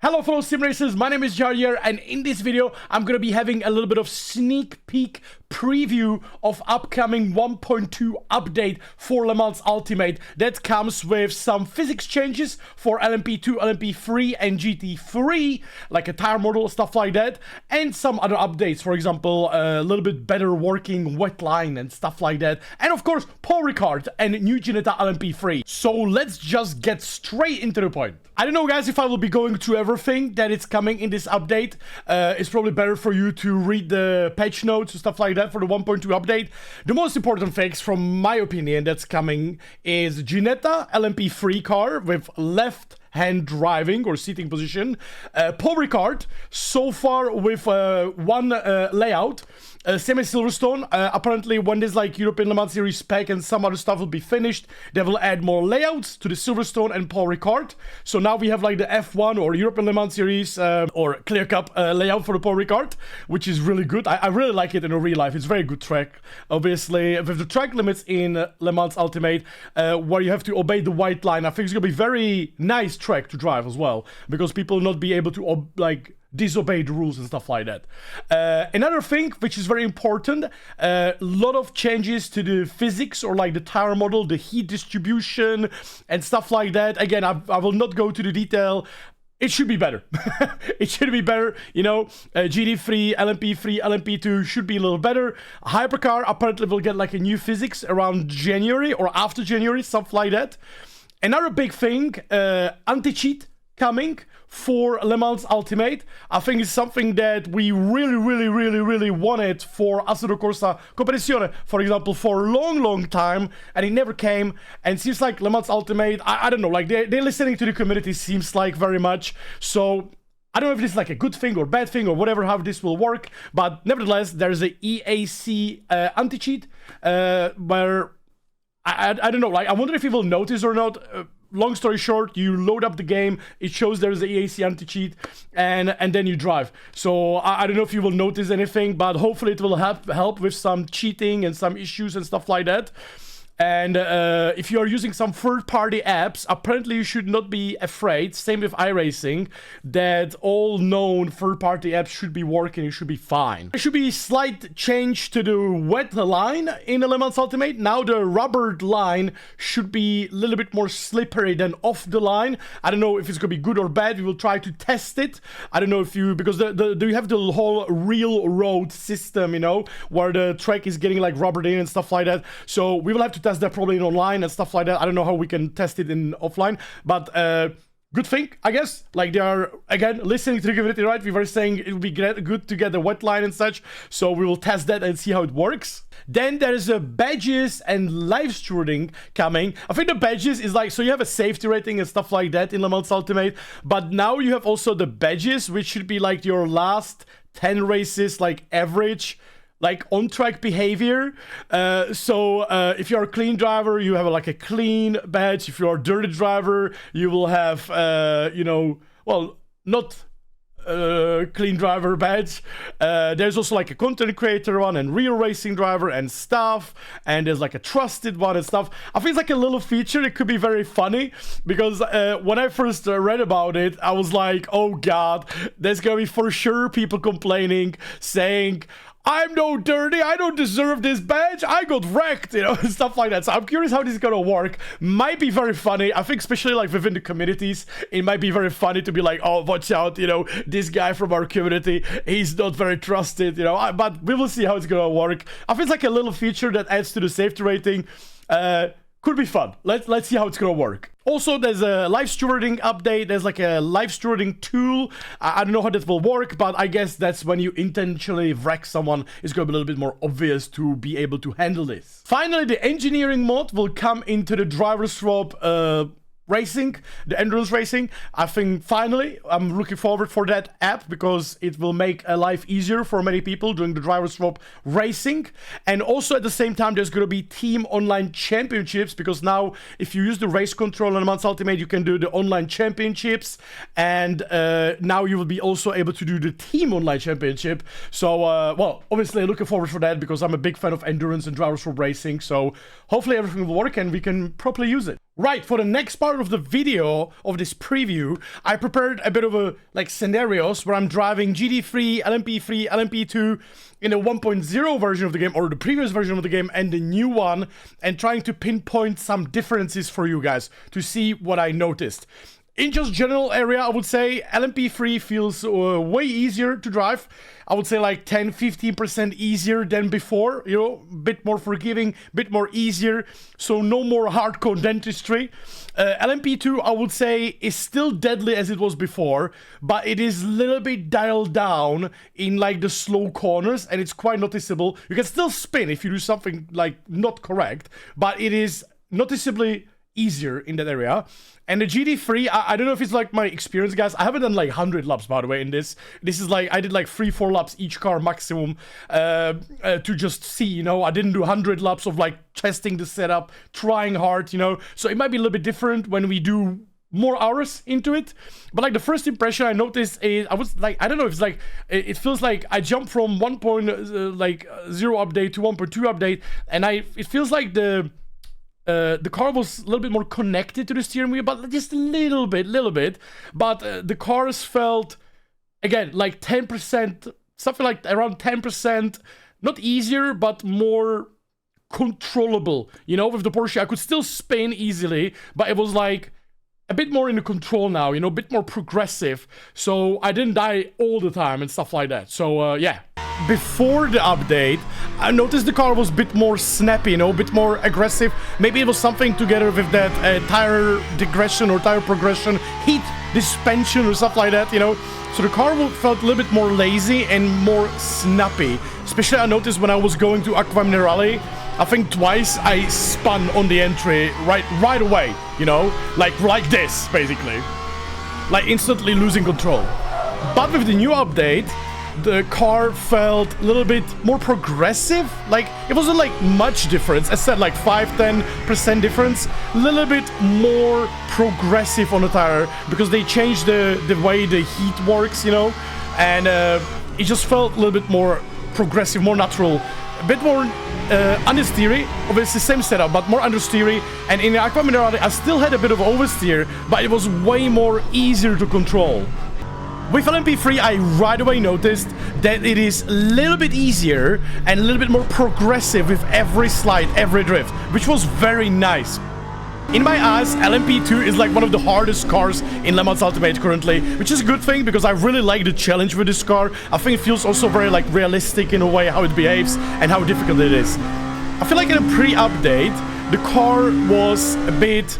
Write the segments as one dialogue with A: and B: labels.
A: Hello fellow sim racers, my name is Jardier, and in this video I'm going to be having a little bit of sneak peek preview of upcoming 1.2 update for Le Mans Ultimate that comes with some physics changes for LMP2, LMP3 and GT3, like a tire model, stuff like that, and some other updates, for example, a little bit better working wet line and stuff like that, and of course Paul Ricard and new Ginetta LMP3. So let's just get straight into the point. I don't know guys if I will be going through everything that is coming in this update. It's probably better for you to read the patch notes and stuff like that for the 1.2 update. The most important things, from my opinion, that's coming is Ginetta LMP3 car with left-hand driving or seating position. Paul Ricard, so far with one layout. Semi-Silverstone, apparently when this like European Le Mans Series spec and some other stuff will be finished, they will add more layouts to the Silverstone and Paul Ricard. So now we have like the F1 or European Le Mans Series or Clear Cup layout for the Paul Ricard, which is really good. I really like it in a real life. It's a very good track. Obviously, with the track limits in Le Mans Ultimate, where you have to obey the white line, I think it's gonna be very nice track to drive as well, because people will not be able to disobey the rules and stuff like that. Another thing which is very important, a lot of changes to the physics or like the tire model, the heat distribution and stuff like that. Again, I will not go to the detail. It should be better. It should be better, you know. GT3, LMP3, LMP2 should be a little better. Hypercar apparently will get like a new physics around January or after January, something like that. Another big thing, anti-cheat coming for Le Mans Ultimate. I think it's something that we really wanted for Assetto Corsa Competizione, for example, for a long time, and it never came. And it seems like Le Mans Ultimate, I don't know, like they're listening to the community, seems like, very much. So I don't know if this is like a good thing or bad thing or whatever, how this will work, but nevertheless, there's a EAC anti-cheat where I don't know, like I wonder if you will notice or not. Long story short, you load up the game, it shows there's the EAC anti-cheat, and then you drive. So I don't know if you will notice anything, but hopefully it will help with some cheating and some issues and stuff like that. And if you are using some third-party apps, apparently you should not be afraid, same with iRacing, that all known third-party apps should be working, it should be fine. There should be a slight change to the wet line in the Le Mans Ultimate. Now the rubbered line should be a little bit more slippery than off the line. I don't know if it's gonna be good or bad, we will try to test it. I don't know if you, because do you have the whole real road system, you know, where the track is getting like rubbered in and stuff like that. So we will have to test that probably in online and stuff like that. I don't know how we can test it in offline, but good thing, I guess. Like they are, again, listening to the community, right? We were saying it would be good to get the wet line and such, so we will test that and see how it works. Then there's a badges and live stewarding coming. I think the badges is like, so you have a safety rating and stuff like that in Le Mans Ultimate, but now you have also the badges, which should be like your last 10 races, like average, like on-track behavior. So if you're a clean driver, you have like a clean badge. If you're a dirty driver, you will have, you know, well, not clean driver badge. There's also like a content creator one and real racing driver and stuff, and there's like a trusted one and stuff. I think it's like a little feature. It could be very funny, because when I first read about it, I was like, oh god, there's gonna be for sure people complaining, saying, I'm no dirty, I don't deserve this badge, I got wrecked, you know, and stuff like that. So I'm curious how this is gonna work. Might be very funny. I think especially like within the communities, it might be very funny to be like, oh, watch out, you know, this guy from our community, he's not very trusted, you know, but we will see how it's gonna work. I think it's like a little feature that adds to the safety rating. Could be fun. Let's see how it's gonna work. Also, there's a live stewarding update. There's like a live stewarding tool. I don't know how that will work, but I guess that's when you intentionally wreck someone. It's gonna be a little bit more obvious to be able to handle this. Finally, the engineering mod will come into the driver swap racing, the endurance racing. I think finally I'm looking forward for that app, because it will make life easier for many people doing the driver swap racing. And also at the same time, there's going to be team online championships, because now if you use the race control on Le Mans Ultimate, you can do the online championships, and now you will be also able to do the team online championship. So well, obviously looking forward for that, because I'm a big fan of endurance and driver swap racing. So hopefully everything will work and we can properly use it. Right, for the next part of the video of this preview, I prepared a bit of a like scenarios where I'm driving GT3, LMP3, LMP2 in the 1.0 version of the game, or the previous version of the game and the new one, and trying to pinpoint some differences for you guys to see what I noticed. In just general area, I would say LMP3 feels way easier to drive. I would say like 10-15% easier than before, you know, bit more forgiving, bit more easier, so no more hardcore dentistry. LMP2, I would say, is still deadly as it was before, but it is a little bit dialed down in like the slow corners, and it's quite noticeable. You can still spin if you do something like not correct, but it is noticeably easier in that area. And the GT3, I don't know if it's like my experience, guys. I haven't done like 100 laps, by the way, in this. This is like, I did like 3-4 laps each car maximum to just see, you know. I didn't do 100 laps of like testing the setup, trying hard, you know. So it might be a little bit different when we do more hours into it. But like the first impression I noticed is, I was like, I don't know if it's like, it feels like I jumped from 1.0 update to 1.2 update, and it feels like the car was a little bit more connected to the steering wheel, but just a little bit. But the cars felt, again, like 10%, something like around 10%, not easier, but more controllable. You know, with the Porsche, I could still spin easily, but it was like a bit more in the control now, you know, a bit more progressive. So I didn't die all the time and stuff like that. So, yeah. Before the update, I noticed the car was a bit more snappy, you know, a bit more aggressive. Maybe it was something together with that tire digression or tire progression, heat dispension or stuff like that, you know. So the car felt a little bit more lazy and more snappy. Especially I noticed when I was going to Acqua Minerale, I think twice I spun on the entry right away, you know, like this, basically. Like instantly losing control. But with the new update, the car felt a little bit more progressive. Like, it wasn't like much difference. I said like 5-10% difference. A little bit more progressive on the tire because they changed the way the heat works, you know. And it just felt a little bit more progressive, more natural. A bit more understeery. Obviously same setup, but more understeery. And in the Acqua Minerale, I still had a bit of oversteer, but it was way more easier to control. With LMP3, I right away noticed that it is a little bit easier and a little bit more progressive with every slide, every drift, which was very nice. In my eyes, LMP2 is like one of the hardest cars in Le Mans Ultimate currently, which is a good thing because I really like the challenge with this car. I think it feels also very like realistic in a way how it behaves and how difficult it is. I feel like in a pre-update, the car was a bit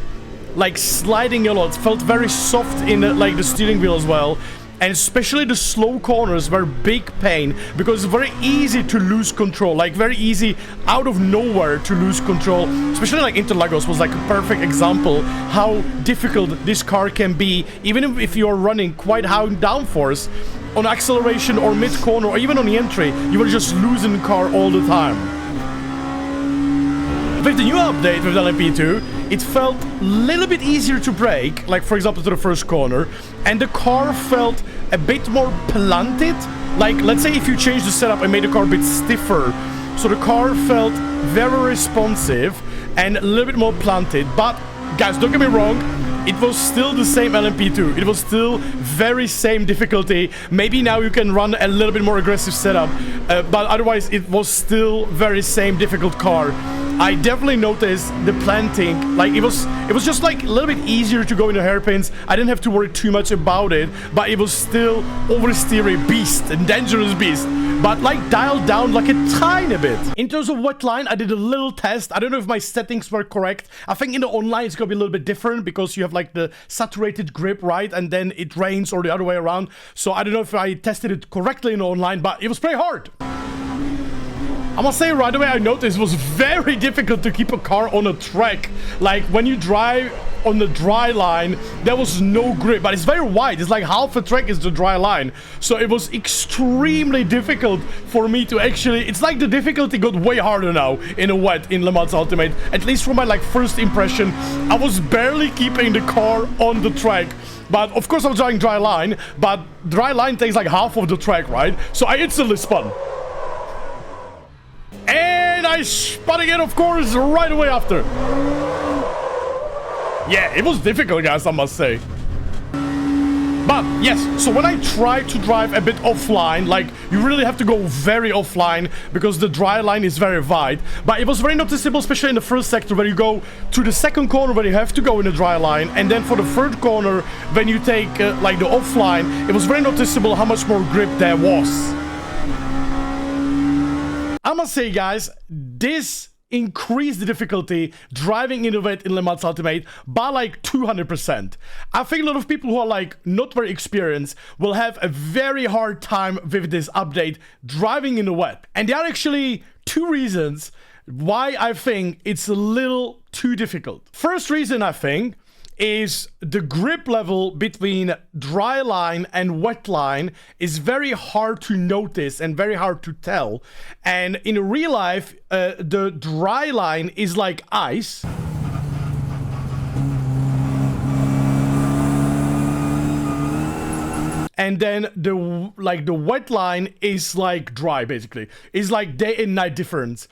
A: like sliding a lot. It felt very soft in like the steering wheel as well. And especially the slow corners were big pain because it's very easy to lose control, like very easy out of nowhere to lose control. Especially like Interlagos was like a perfect example how difficult this car can be, even if you're running quite high downforce on acceleration or mid corner or even on the entry, you will just losing the car all the time. With the new update with LMP2, it felt a little bit easier to brake, like for example to the first corner, and the car felt a bit more planted. Like, let's say if you change the setup and made the car a bit stiffer, so the car felt very responsive and a little bit more planted. But guys, don't get me wrong, it was still the same LMP2. It was still very same difficulty. Maybe now you can run a little bit more aggressive setup, but otherwise it was still very same difficult car. I definitely noticed the planting, like it was just like a little bit easier to go into hairpins. I didn't have to worry too much about it, but it was still oversteery beast and dangerous beast, but like dialed down like a tiny bit. In terms of wet line, I did a little test. I don't know if my settings were correct. I think in the online it's gonna be a little bit different because you have like the saturated grip, right? And then it rains or the other way around. So I don't know if I tested it correctly in the online, but it was pretty hard. I must say right away I noticed it was very difficult to keep a car on a track. Like when you drive on the dry line, there was no grip, but it's very wide. It's like half a track is the dry line. So it was extremely difficult for me to actually, it's like the difficulty got way harder now in a wet in Le Mans Ultimate. At least from my like first impression, I was barely keeping the car on the track. But of course I was driving dry line, but dry line takes like half of the track, right? So I instantly spun. And I spun again, of course, right away after. Yeah, it was difficult, guys, I must say. But yes, so when I try to drive a bit offline, like you really have to go very offline because the dry line is very wide. But it was very noticeable, especially in the first sector where you go to the second corner where you have to go in the dry line. And then for the third corner, when you take like the offline, it was very noticeable how much more grip there was. I must say, guys, this increase the difficulty driving in the wet in Le Mans Ultimate by like 200%. I think a lot of people who are like not very experienced will have a very hard time with this update driving in the wet. And there are actually two reasons why I think it's a little too difficult. First reason, I think, is the grip level between dry line and wet line is very hard to notice and very hard to tell. And in real life, the dry line is like ice. And then the wet line is like dry, basically. It's like day and night difference.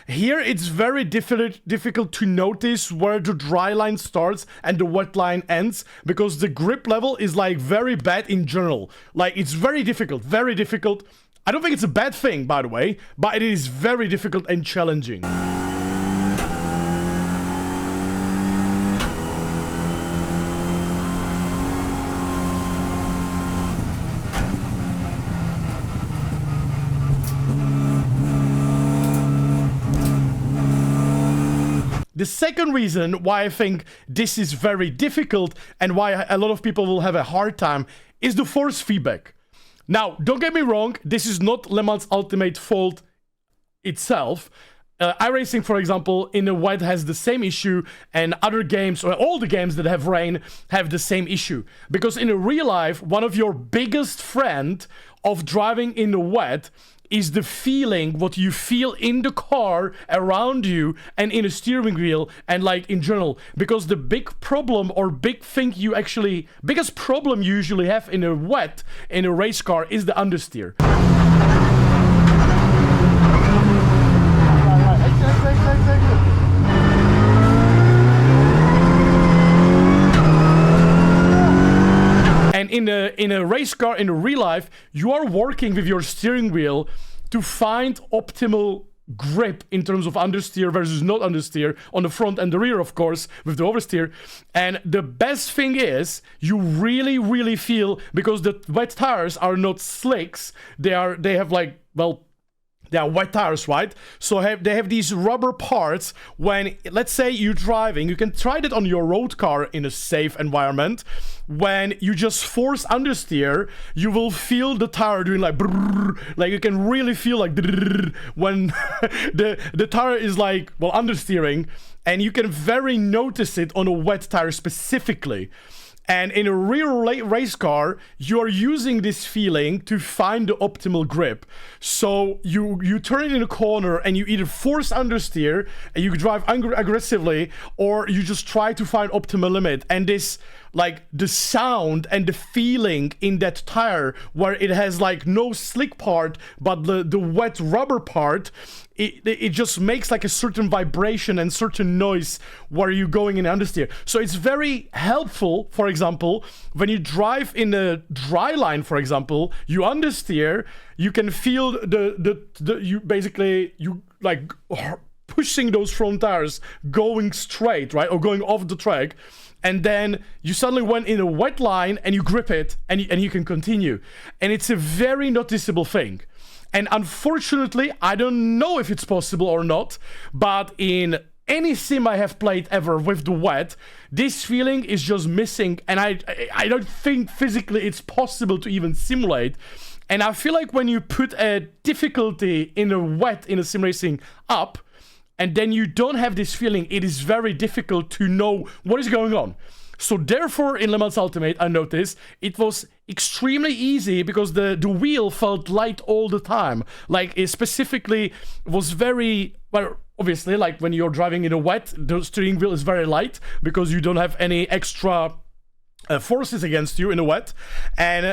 A: Here, it's very difficult to notice where the dry line starts and the wet line ends because the grip level is like very bad in general. Like, it's very difficult, very difficult. I don't think it's a bad thing, by the way, but it is very difficult and challenging. The second reason why I think this is very difficult and why a lot of people will have a hard time is the force feedback. Now, don't get me wrong, this is not Le Mans Ultimate fault itself. iRacing, for example, in the wet has the same issue, and other games, or all the games that have rain, have the same issue. Because in real life, one of your biggest friend of driving in the wet is the feeling, what you feel in the car around you and in a steering wheel and like in general. Because the big problem or big thing you actually, biggest problem you usually have in a wet, in a race car is the understeer. And in a race car, in real life, you are working with your steering wheel to find optimal grip in terms of understeer versus not understeer on the front and the rear, of course, with the oversteer. And the best thing is you really feel, because the wet tires are not slicks, they have like, well, they are wet tires, right? So they have these rubber parts. When, let's say you're driving, you can try that on your road car in a safe environment. When you just force understeer, you will feel the tire doing like brrr, like you can really feel like brrr, when the tire is like, well, understeering, and you can very notice it on a wet tire specifically. And in a real race car, you're using this feeling to find the optimal grip. So you turn it in a corner and you either force understeer and you drive aggressively, or you just try to find optimal limit. And this, like the sound and the feeling in that tire where it has like no slick part, but the wet rubber part, it just makes like a certain vibration and certain noise where you're going in understeer. So it's very helpful, for example, when you drive in a dry line, for example, you understeer, you can feel you like pushing those front tires going straight, right? Or going off the track. And then you suddenly went in a wet line and you grip it and you can continue. And it's a very noticeable thing. And unfortunately, I don't know if it's possible or not, but in any sim I have played ever with the wet, this feeling is just missing, and I don't think physically it's possible to even simulate. And I feel like when you put a difficulty in a wet in a sim racing up, and then you don't have this feeling, it is very difficult to know what is going on. So therefore, in Le Mans Ultimate, I noticed it was extremely easy because the wheel felt light all the time. Like, it specifically was very, well, obviously, like when you're driving in a wet, the steering wheel is very light because you don't have any extra forces against you in the wet. And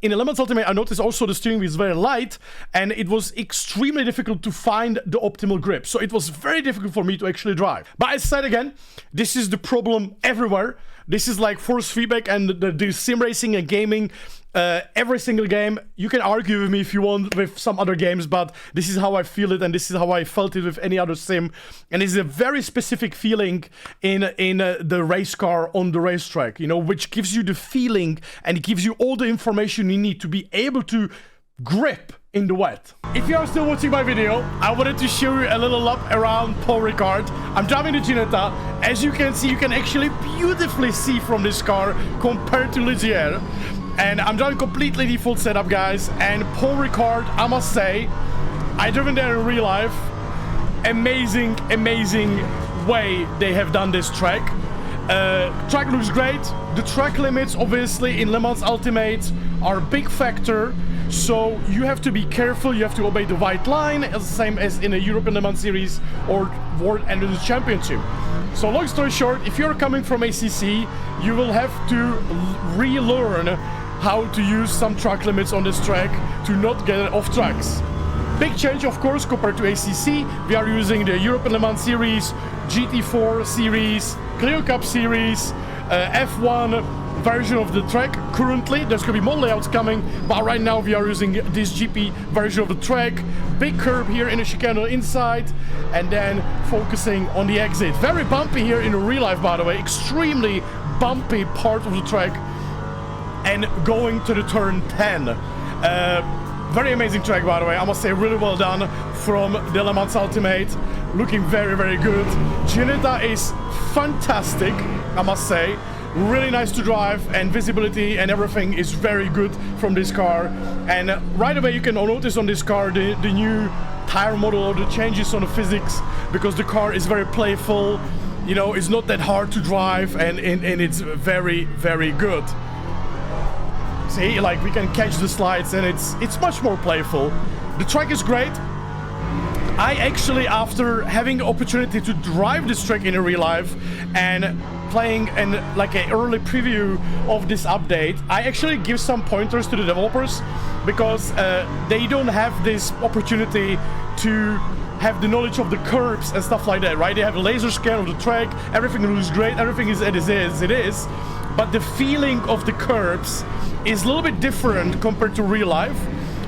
A: in ELMS Ultimate, I noticed also the steering wheel is very light, and it was extremely difficult to find the optimal grip. So it was very difficult for me to actually drive. But I said again, this is the problem everywhere. This is like force feedback, and the sim racing and gaming, every single game. You can argue with me if you want with some other games, but this is how I feel it, and this is how I felt it with any other sim. And it's a very specific feeling in the race car on the racetrack, you know, which gives you the feeling and it gives you all the information you need to be able to grip in the wet. If you are still watching my video, I wanted to show you a little lap around Paul Ricard. I'm driving the Ginetta. As you can see, you can actually beautifully see from this car compared to Ligier. And I'm driving completely default setup, guys. And Paul Ricard, I must say, I driven there in real life. Amazing, amazing way they have done this track. Track looks great. The track limits, obviously, in Le Mans Ultimate are a big factor. So you have to be careful. You have to obey the white line, as the same as in a European Le Mans Series or World Endurance Championship. So long story short, if you're coming from ACC, you will have to relearn how to use some track limits on this track to not get off tracks. Big change, of course, compared to ACC. We are using the European Le Mans Series, GT4 Series, Clio Cup Series, F1 version of the track. Currently, there's gonna be more layouts coming, but right now we are using this GP version of the track. Big curb here in the chicane inside, and then focusing on the exit. Very bumpy here in real life, by the way. Extremely bumpy part of the track. And going to the turn 10. Very amazing track, by the way. I must say, really well done from the Le Mans Ultimate. Looking very, very good. Ginetta is fantastic, I must say. Really nice to drive, and visibility and everything is very good from this car. And right away you can notice on this car the new tire model or the changes on the physics, because the car is very playful. You know, it's not that hard to drive, and it's very, very good. See, like we can catch the slides, and it's much more playful. The track is great. I actually, after having the opportunity to drive this track in real life and playing in like an early preview of this update, I actually give some pointers to the developers, because they don't have this opportunity to have the knowledge of the curbs and stuff like that, right? They have a laser scan of the track, everything looks great, everything is as it is, but the feeling of the curbs is a little bit different compared to real life.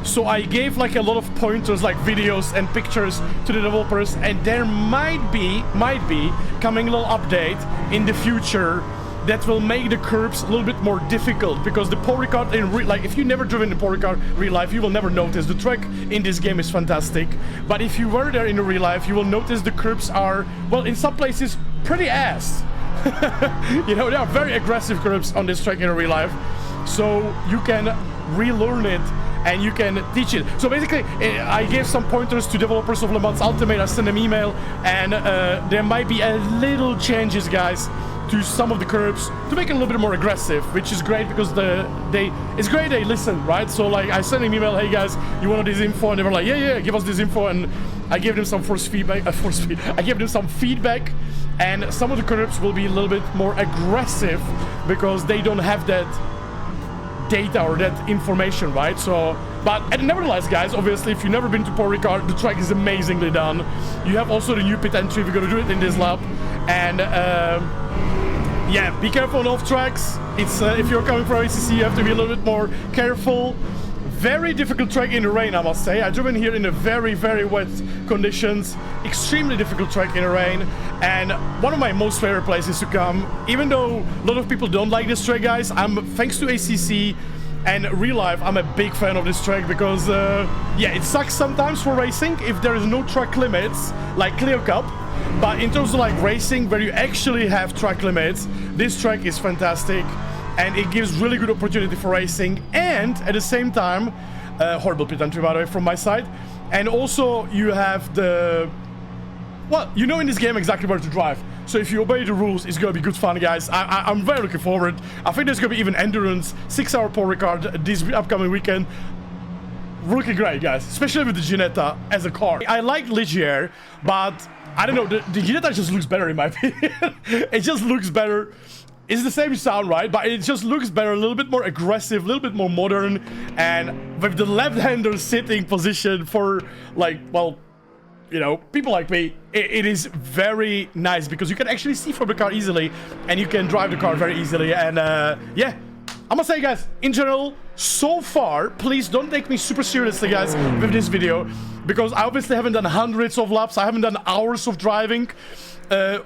A: So I gave like a lot of pointers, like videos and pictures to the developers, and there might be coming a little update in the future that will make the curbs a little bit more difficult, because the Paul Ricard like if you never driven the Paul Ricard real life, you will never notice. The track in this game is fantastic, but if you were there in real life, you will notice the curbs are, well, in some places pretty ass. You know, there are very aggressive curbs on this track in real life, so you can relearn it and you can teach it. So basically, I gave some pointers to developers of Le Mans Ultimate. I sent them email, and there might be a little changes, guys, to some of the curbs to make it a little bit more aggressive, which is great, because it's great they listen, right? So like I sent them email, hey guys, you want this info? And they were like, yeah, give us this info, and I gave them some I gave them some feedback, and some of the curbs will be a little bit more aggressive because they don't have that data or that information, right? So, but nevertheless, guys, obviously, if you've never been to Paul Ricard, the track is amazingly done. You have also the new pit entry. We're gonna do it in this lap, and yeah, be careful on off tracks. It's if you're coming from ACC, you have to be a little bit more careful. Very difficult track in the rain, I must say. I drove in here in a very, very wet conditions. Extremely difficult track in the rain, and one of my most favorite places to come. Even though a lot of people don't like this track, guys, thanks to ACC and real life, I'm a big fan of this track, because yeah, it sucks sometimes for racing if there is no track limits like Clio Cup. But in terms of like racing, where you actually have track limits, this track is fantastic. And it gives really good opportunity for racing, and at the same time, horrible pit entry, by the way, from my side. And also you have the, well, you know in this game exactly where to drive. So if you obey the rules, it's gonna be good fun, guys. I'm very looking forward. I think there's gonna be even endurance, 6-hour Paul Ricard this upcoming weekend. Looking great, guys, especially with the Ginetta as a car. I like Ligier, but I don't know, the Ginetta just looks better in my opinion. It just looks better. it's the same sound, right? But it just looks better, a little bit more aggressive, a little bit more modern. And with the left-hander sitting position for, like, well, you know, people like me, it is very nice because you can actually see from the car easily and you can drive the car very easily. And yeah, I must say, guys, in general, so far, please don't take me super seriously, guys, with this video, because I obviously haven't done hundreds of laps. I haven't done hours of driving.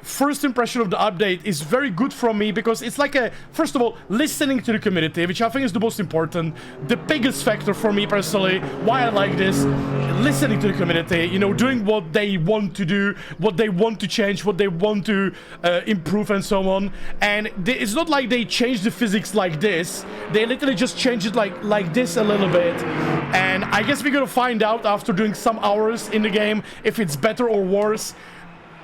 A: First impression of the update is very good from me because it's like first of all, listening to the community, which I think is the most important, the biggest factor for me personally, why I like this, listening to the community, you know, doing what they want to do, what they want to change, what they want to improve and so on. And it's not like they changed the physics like this, they literally just changed it like this a little bit. And I guess we're gonna find out after doing some hours in the game if it's better or worse,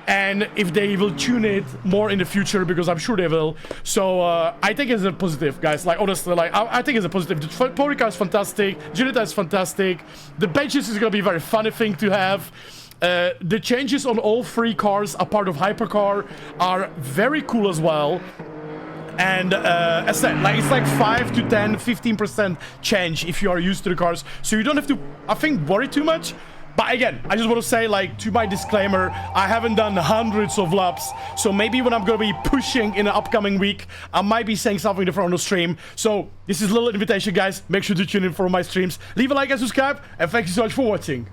A: and if they will tune it more in the future, because I'm sure they will. So I think it's a positive, guys. Like, honestly, like I think it's a positive. The Tory car is fantastic, Junita is fantastic, the benches is gonna be a very funny thing to have. The changes on all three cars are part of Hypercar are very cool as well. And as I said, like, it's like 5 to 10, 15% change if you are used to the cars. So you don't have to, I think, worry too much. But again, I just want to say, like, to my disclaimer, I haven't done hundreds of laps. So maybe when I'm going to be pushing in the upcoming week, I might be saying something different on the stream. So this is a little invitation, guys. Make sure to tune in for my streams. Leave a like and subscribe. And thank you so much for watching.